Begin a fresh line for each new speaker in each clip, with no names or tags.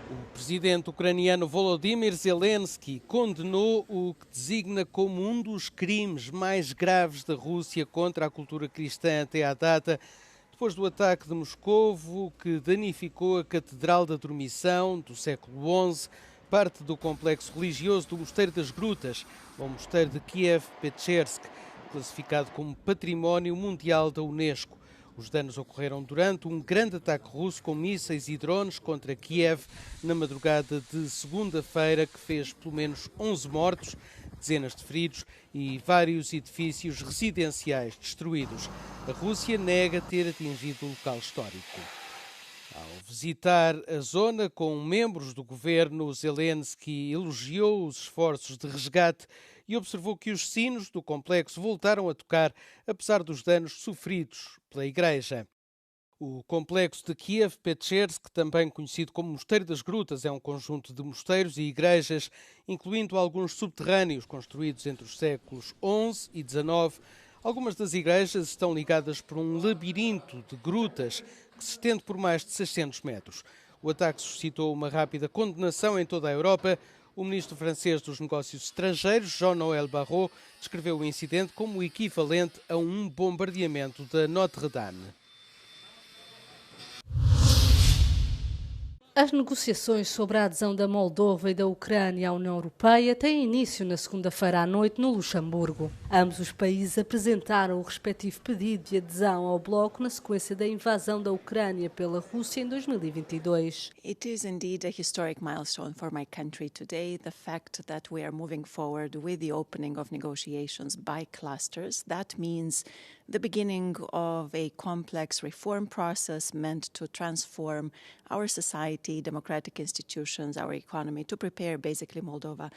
O presidente ucraniano Volodymyr Zelensky condenou o que designa como um dos crimes mais graves da Rússia contra a cultura cristã até à data, depois do ataque de Moscovo, que danificou a Catedral da Dormição do século XI, parte do complexo religioso do Mosteiro das Grutas, ou Mosteiro de Kiev-Pechersk, classificado como Património Mundial da Unesco. Os danos ocorreram durante um grande ataque russo com mísseis e drones contra Kiev na madrugada de segunda-feira, que fez pelo menos 11 mortos, dezenas de feridos e vários edifícios residenciais destruídos. A Rússia nega ter atingido o local histórico. Ao visitar a zona com membros do governo, Zelensky elogiou os esforços de resgate e observou que os sinos do complexo voltaram a tocar, apesar dos danos sofridos pela igreja. O complexo de Kiev-Pechersk, também conhecido como Mosteiro das Grutas, é um conjunto de mosteiros e igrejas, incluindo alguns subterrâneos construídos entre os séculos XI e XIX. Algumas das igrejas estão ligadas por um labirinto de grutas que se estende por mais de 600 metros. O ataque suscitou uma rápida condenação em toda a Europa. O ministro francês dos Negócios Estrangeiros, Jean-Noël Barrot, descreveu o incidente como o equivalente a um bombardeamento da Notre-Dame.
As negociações sobre a adesão da Moldova e da Ucrânia à União Europeia têm início na segunda-feira à noite no Luxemburgo. Ambos os países apresentaram o respectivo pedido de adesão ao bloco na sequência da invasão da Ucrânia pela Rússia em 2022.
It is indeed a historic milestone for my country today, the fact that we are moving forward with the opening of negotiations by clusters. That means the beginning of a complex reform process meant to transform our society, democratic institutions, our economy, to prepare basically Moldova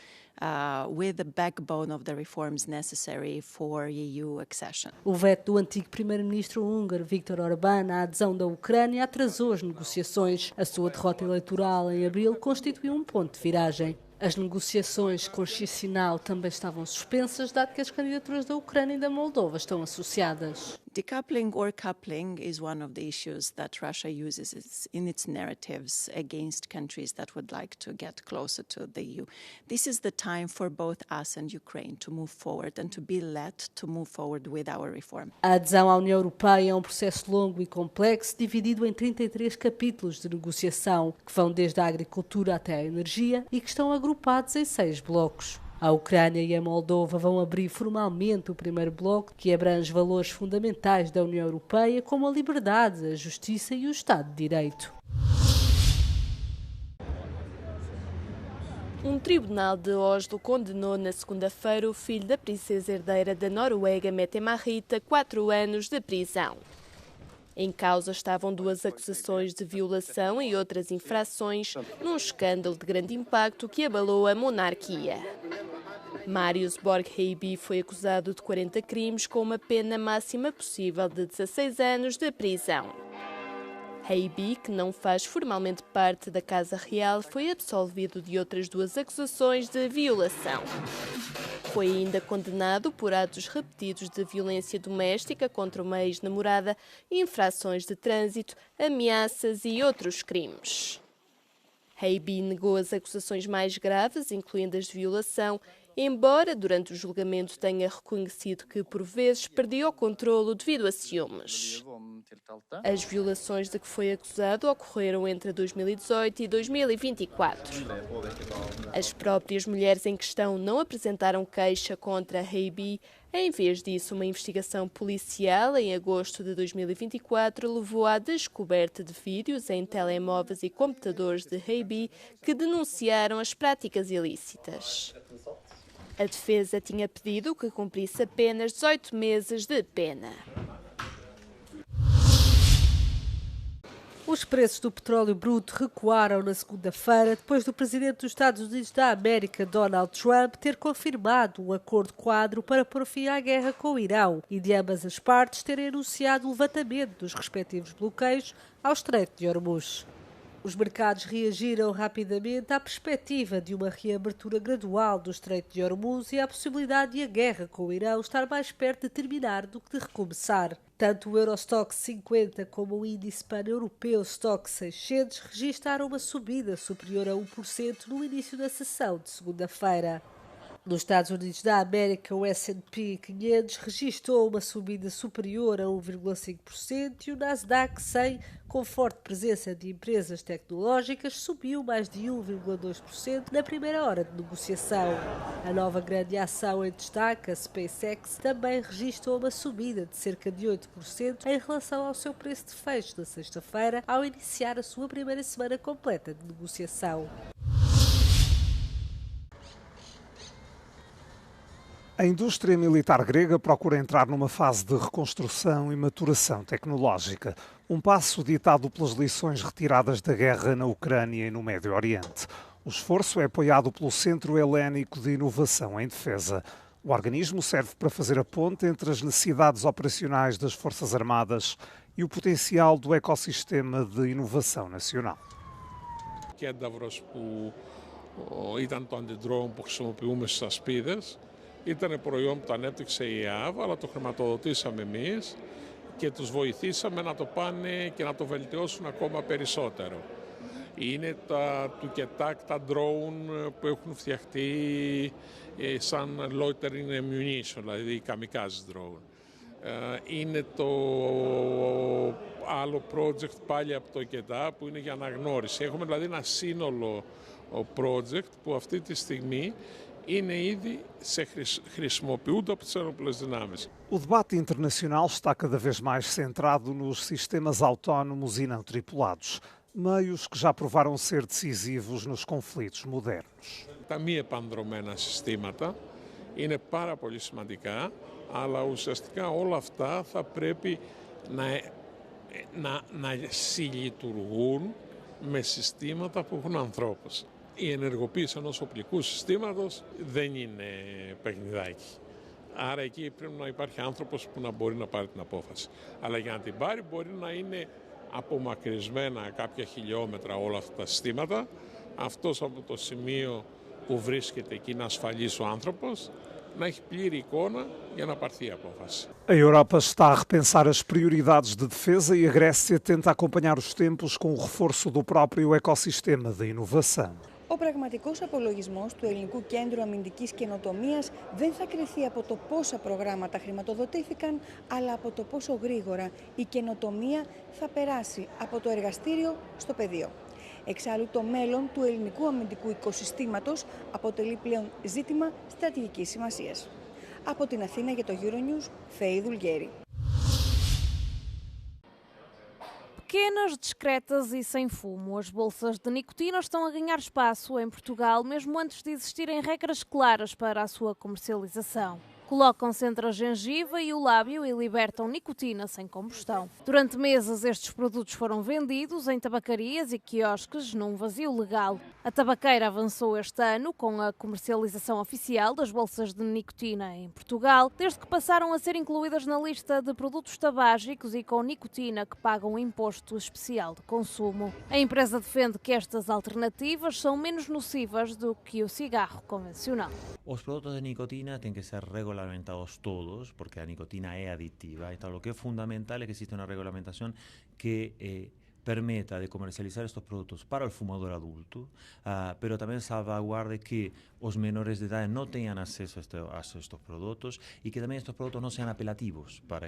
with the backbone of the reforms necessary for EU accession.
O veto do antigo primeiro-ministro húngaro Viktor Orbán à adesão da Ucrânia atrasou as negociações. A sua derrota eleitoral em abril constituiu um ponto de viragem. As negociações com Chisinau também estavam suspensas, dado que as candidaturas da Ucrânia e da Moldova estão associadas.
Decoupling or coupling is one of the issues that Russia uses in its narratives against countries that would like to get closer to the EU. This is the time for both us and Ukraine to move forward and to be led to move forward with our reform.
A adesão à União Europeia é um processo longo e complexo, dividido em 33 capítulos de negociação, que vão desde a agricultura até a energia e que estão agrupados em 6 blocos. A Ucrânia e a Moldova vão abrir formalmente o primeiro bloco, que abrange valores fundamentais da União Europeia, como a liberdade, a justiça e o Estado de Direito.
Um tribunal de Oslo condenou na segunda-feira o filho da princesa herdeira da Noruega, Mette-Marit, a 4 anos de prisão. Em causa estavam 2 acusações de violação e outras infrações num escândalo de grande impacto que abalou a monarquia. Marius Borg-Heiby foi acusado de 40 crimes com uma pena máxima possível de 16 anos de prisão. Heiby, que não faz formalmente parte da Casa Real, foi absolvido de outras 2 acusações de violação. Foi ainda condenado por atos repetidos de violência doméstica contra uma ex-namorada, infrações de trânsito, ameaças e outros crimes. Heiby negou as acusações mais graves, incluindo as de violação, embora durante o julgamento tenha reconhecido que, por vezes, perdia o controlo devido a ciúmes. As violações de que foi acusado ocorreram entre 2018 e 2024. As próprias mulheres em questão não apresentaram queixa contra Heiby. Em vez disso, uma investigação policial em agosto de 2024 levou à descoberta de vídeos em telemóveis e computadores de Heiby que denunciaram as práticas ilícitas. A defesa tinha pedido que cumprisse apenas 18 meses de pena.
Os preços do petróleo bruto recuaram na segunda-feira, depois do presidente dos Estados Unidos da América, Donald Trump, ter confirmado um acordo quadro para pôr fim à guerra com o Irão e de ambas as partes terem anunciado o levantamento dos respectivos bloqueios ao Estreito de Hormuz. Os mercados reagiram rapidamente à perspectiva de uma reabertura gradual do Estreito de Hormuz e à possibilidade de a guerra com o Irão estar mais perto de terminar do que de recomeçar. Tanto o Eurostoxx 50 como o índice pan-europeu Stoxx 600 registraram uma subida superior a 1% no início da sessão de segunda-feira. Nos Estados Unidos da América, o S&P 500 registrou uma subida superior a 1,5% e o Nasdaq 100, com forte presença de empresas tecnológicas, subiu mais de 1,2% na primeira hora de negociação. A nova grande ação em destaque, a SpaceX, também registrou uma subida de cerca de 8% em relação ao seu preço de fecho na sexta-feira, ao iniciar a sua primeira semana completa de negociação.
A indústria militar grega procura entrar numa fase de reconstrução e maturação tecnológica, um passo ditado pelas lições retiradas da guerra na Ucrânia e no Médio Oriente. O esforço é apoiado pelo Centro Helénico de Inovação em Defesa. O organismo serve para fazer a ponte entre as necessidades operacionais das Forças Armadas e o potencial do ecossistema de inovação nacional.
Ήταν το αντι-drone που χρησιμοποιούμε στις ασπίδες. Ήταν προϊόν που το ανέπτυξε η ΕΑΒ, αλλά το χρηματοδοτήσαμε εμείς και τους βοηθήσαμε να το πάνε και να το βελτιώσουν ακόμα περισσότερο. Είναι τα τουκετάκ, τα drone που έχουν φτιαχτεί σαν loitering ammunition, δηλαδή οι kamikaze drone. Είναι το άλλο project πάλι από το ΚΕΤΑ που είναι για αναγνώριση. Έχουμε δηλαδή ένα σύνολο project που αυτή τη στιγμή είναι ήδη χρησιμοποιούνται από τις ενόπλες δυνάμεις.
O debate internacional está cada vez mais centrado nos sistemas autónomos e não tripulados, meios que já provaram ser decisivos nos conflitos modernos.
Τα μη επανδρομένα συστήματα είναι πάρα πολύ σημαντικά, αλλά ουσιαστικά όλα αυτά θα πρέπει να συλλειτουργούν με συστήματα που έχουν ανθρώπους. Η ενεργοποίηση ενός οπλικού συστήματος δεν είναι παιχνιδάκι. Άρα εκεί πρέπει να υπάρχει άνθρωπος που να μπορεί να πάρει την απόφαση. Αλλά για να την πάρει μπορεί να είναι απομακρυσμένα κάποια χιλιόμετρα όλα αυτά τα συστήματα. Αυτός από το σημείο που βρίσκεται εκεί είναι ασφαλής ο άνθρωπος, να έχει πλήρη εικόνα για να πάρθει η απόφαση.
A Europa está a repensar as prioridades de defesa e a Grécia tenta acompanhar os tempos com o reforço do próprio ecossistema de inovação.
Ο πραγματικός απολογισμός του Ελληνικού Κέντρου Αμυντικής Καινοτομίας δεν θα κριθεί από το πόσα προγράμματα χρηματοδοτήθηκαν, αλλά από το πόσο γρήγορα η καινοτομία θα περάσει από το εργαστήριο στο πεδίο. Εξάλλου, το μέλλον του ελληνικού αμυντικού οικοσυστήματος αποτελεί πλέον ζήτημα στρατηγικής σημασίας. Από την Αθήνα για το Euronews, Φέη Δουλγέρη.
Pequenas, discretas e sem fumo, as bolsas de nicotina estão a ganhar espaço em Portugal, mesmo antes de existirem regras claras para a sua comercialização. Colocam-se entre a gengiva e o lábio e libertam nicotina sem combustão. Durante meses, estes produtos foram vendidos em tabacarias e quiosques num vazio legal. A tabaqueira avançou este ano com a comercialização oficial das bolsas de nicotina em Portugal, desde que passaram a ser incluídas na lista de produtos tabágicos e com nicotina que pagam um imposto especial de consumo. A empresa defende que estas alternativas são menos nocivas do que o cigarro convencional.
Os produtos de nicotina têm que ser regulamentados todos, porque a nicotina é aditiva. Então, o que é fundamental é que exista uma regulamentação que permita de comercializar estos productos para el fumador adulto, pero también salvaguarde que los menores de edad no tengan acceso a estos productos y que también estos productos no sean apelativos para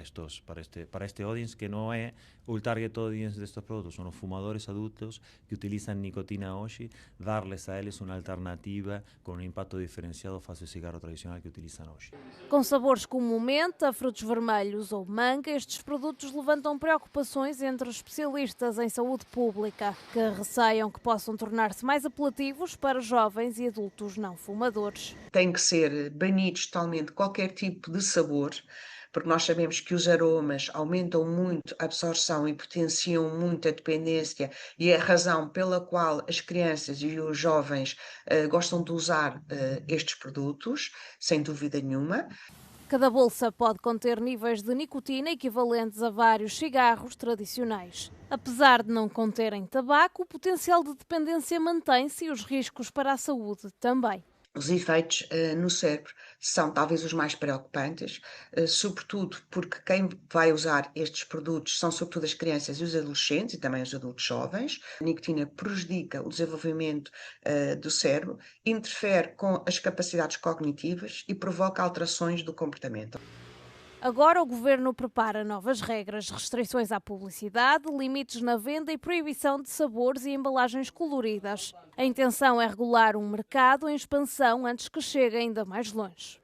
este audience, que no es el target audience de estos productos, son los fumadores adultos que utilizan nicotina hoy, darles a ellos una alternativa con un impacto diferenciado face al cigarro tradicional que utilizan hoy.
Com sabores como menta, frutos vermelhos ou manga, estes produtos levantam preocupações entre os especialistas em saúde pública, que receiam que possam tornar-se mais apelativos para jovens e adultos não fumadores.
Tem que ser banidos totalmente qualquer tipo de sabor, porque nós sabemos que os aromas aumentam muito a absorção e potenciam muito a dependência, e é a razão pela qual as crianças e os jovens gostam de usar estes produtos, sem dúvida nenhuma.
Cada bolsa pode conter níveis de nicotina equivalentes a vários cigarros tradicionais. Apesar de não conterem tabaco, o potencial de dependência mantém-se e os riscos para a saúde também.
Os efeitos no cérebro são talvez os mais preocupantes, sobretudo porque quem vai usar estes produtos são sobretudo as crianças e os adolescentes e também os adultos jovens. A nicotina prejudica o desenvolvimento do cérebro, interfere com as capacidades cognitivas e provoca alterações do comportamento.
Agora o Governo prepara novas regras, restrições à publicidade, limites na venda e proibição de sabores e embalagens coloridas. A intenção é regular um mercado em expansão antes que chegue ainda mais longe.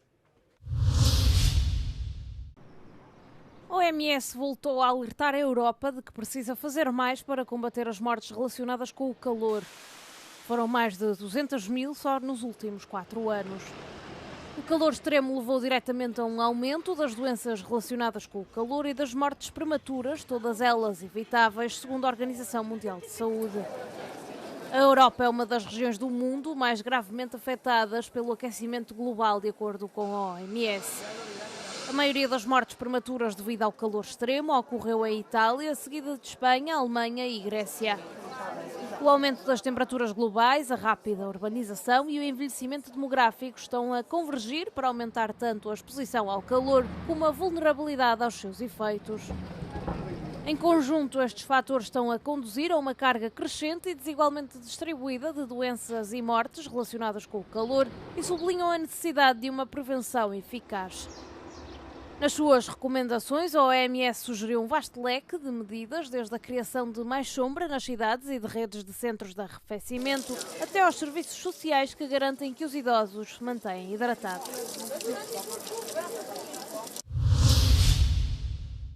A OMS voltou a alertar a Europa de que precisa fazer mais para combater as mortes relacionadas com o calor. Foram mais de 200.000 só nos últimos 4 anos. O calor extremo levou diretamente a um aumento das doenças relacionadas com o calor e das mortes prematuras, todas elas evitáveis, segundo a Organização Mundial de Saúde. A Europa é uma das regiões do mundo mais gravemente afetadas pelo aquecimento global, de acordo com a OMS. A maioria das mortes prematuras devido ao calor extremo ocorreu em Itália, seguida de Espanha, Alemanha e Grécia. O aumento das temperaturas globais, a rápida urbanização e o envelhecimento demográfico estão a convergir para aumentar tanto a exposição ao calor como a vulnerabilidade aos seus efeitos. Em conjunto, estes fatores estão a conduzir a uma carga crescente e desigualmente distribuída de doenças e mortes relacionadas com o calor e sublinham a necessidade de uma prevenção eficaz. Nas suas recomendações, a OMS sugeriu um vasto leque de medidas, desde a criação de mais sombra nas cidades e de redes de centros de arrefecimento, até aos serviços sociais que garantem que os idosos se mantêm hidratados.